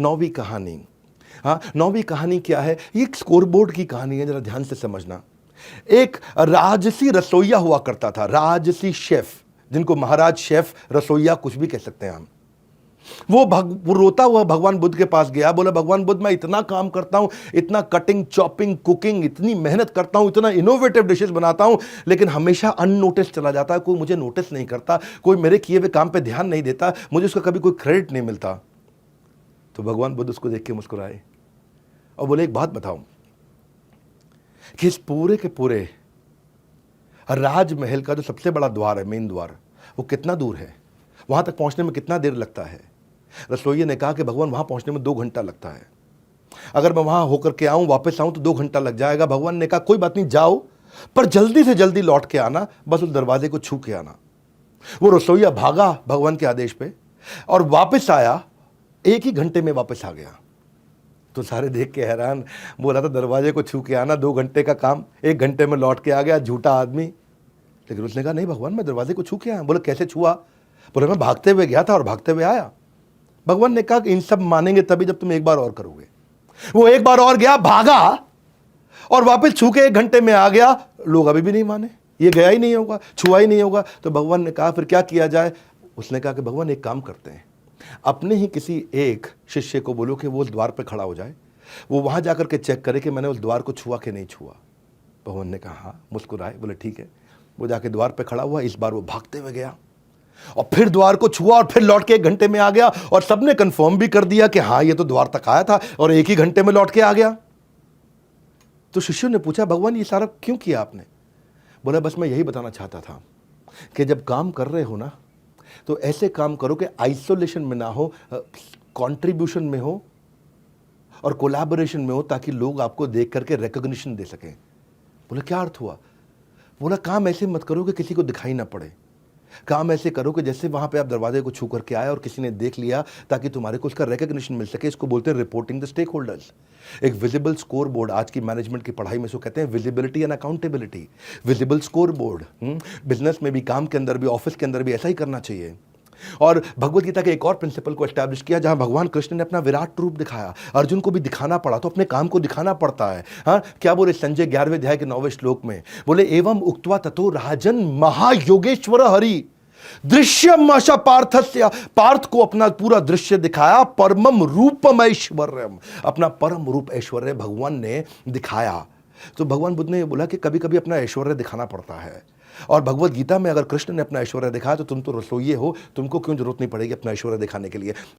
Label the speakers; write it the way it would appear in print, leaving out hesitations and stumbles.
Speaker 1: नौवीं कहानी। हाँ, नौवीं कहानी क्या है? ये एक स्कोरबोर्ड की कहानी है, जरा ध्यान से समझना। एक राजसी रसोइया हुआ करता था, राजसी शेफ, जिनको महाराज शेफ, रसोइया कुछ भी कह सकते हैं हम। वो रोता हुआ भगवान बुद्ध के पास गया, बोला भगवान बुद्ध, मैं इतना काम करता हूं, इतना कटिंग, चॉपिंग, कुकिंग, इतनी मेहनत करता हूं, इतना इनोवेटिव डिशेस बनाता हूं, लेकिन हमेशा अननोटिस चला जाता है। कोई मुझे नोटिस नहीं करता, कोई मेरे किए हुए काम पे ध्यान नहीं देता, मुझे उसका कभी कोई क्रेडिट नहीं मिलता। तो भगवान बुद्ध उसको देख के मुस्कुराए और बोले, एक बात बताओ कि इस पूरे के पूरे राजमहल का जो सबसे बड़ा द्वार है, मेन द्वार, वो कितना दूर है? वहां तक पहुंचने में कितना देर लगता है? रसोइये ने कहा कि भगवान, वहां पहुंचने में 2 घंटा लगता है। अगर मैं वहां होकर के आऊं, वापस आऊं तो 2 घंटा लग जाएगा। भगवान ने कहा कोई बात नहीं, जाओ, पर जल्दी से जल्दी लौट के आना, बस उस दरवाजे को छू के आना। वो रसोइया भागा भगवान के आदेश पे और वापस आया, 1 ही घंटे में वापस आ गया। तो सारे देख के हैरान, बोला था दरवाजे को छू के आना, 2 घंटे का काम, 1 घंटे में लौट के आ गया, झूठा आदमी। लेकिन उसने कहा नहीं भगवान, मैं दरवाजे को छू के आया। बोले कैसे छुआ? बोले मैं भागते हुए गया था और भागते हुए आया। भगवान ने कहा कि इन सब मानेंगे तभी जब तुम एक बार और करोगे। वो एक बार और गया, भागा और वापस छू के 1 घंटे में आ गया। लोग अभी भी नहीं माने, ये गया ही नहीं होगा, छुआ ही नहीं होगा। तो भगवान ने कहा फिर क्या किया जाए? उसने कहा कि भगवान एक काम करते हैं, अपने ही किसी एक शिष्य को बोलो कि वो उस द्वार पर खड़ा हो जाए, वो वहां जाकर के चेक करे कि मैंने उस द्वार को छुआ कि नहीं छुआ। भगवान ने कहा हाँ, मुस्कुराए, बोले ठीक है। वो जाके द्वार पे खड़ा हुआ, इस बार वो भागते हुए गया और फिर द्वार को छुआ और फिर लौट के 1 घंटे में आ गया। और सबने कंफर्म भी कर दिया कि हाँ, ये तो द्वार तक आया था और 1 ही घंटे में लौट के आ गया। तो शिष्यों ने पूछा भगवान, ये सारा क्यों किया आपने? बोला बस मैं यही बताना चाहता था कि जब काम कर रहे हो ना, तो ऐसे काम करो कि आइसोलेशन में ना हो, कंट्रीब्यूशन में हो और कोलैबोरेशन में हो, ताकि लोग आपको देख करके रिकॉग्निशन दे सकें। बोला क्या अर्थ हुआ? बोला काम ऐसे मत करो कि किसी को दिखाई ना पड़े, काम ऐसे करो कि जैसे वहां पे आप दरवाजे को छू करके आए और किसी ने देख लिया, ताकि तुम्हारे को उसका रिकॉग्निशन मिल सके। इसको बोलते हैं रिपोर्टिंग द स्टेक होल्डर्स। एक विजिबल स्कोर बोर्ड, आज की मैनेजमेंट की पढ़ाई में इसको कहते हैं visibility and accountability. Visible score board business में भी, काम के अंदर भी, ऑफिस के अंदर भी ऐसा ही करना चाहिए। और भगवत गीता के एक और प्रिंसिपल को एस्टैब्लिश किया, जहां भगवान कृष्ण ने अपना विराट रूप दिखाया। अर्जुन को भी दिखाना पड़ा, तो अपने काम को दिखाना पड़ता है। हाँ, क्या बोले संजय 11वें अध्याय के 9वें श्लोक में? बोले एवं उक्त्वा ततो राजन महायोगेश्वर हरि दृश्यम आशा पार्थस्य। पार्थ को अपना पूरा दृश्य दिखाया, परमम रूपम ऐश्वर्यम, अपना परम रूप ऐश्वर्य भगवान ने दिखाया। तो भगवान बुद्ध ने बोला कि कभी कभी अपना ऐश्वर्य दिखाना पड़ता है। और भगवत गीता में अगर कृष्ण ने अपना ऐश्वर्य दिखाया, तो तुम तो रसोइये हो, तुमको क्यों जरूरत नहीं पड़ेगी अपना ऐश्वर्य दिखाने के लिए।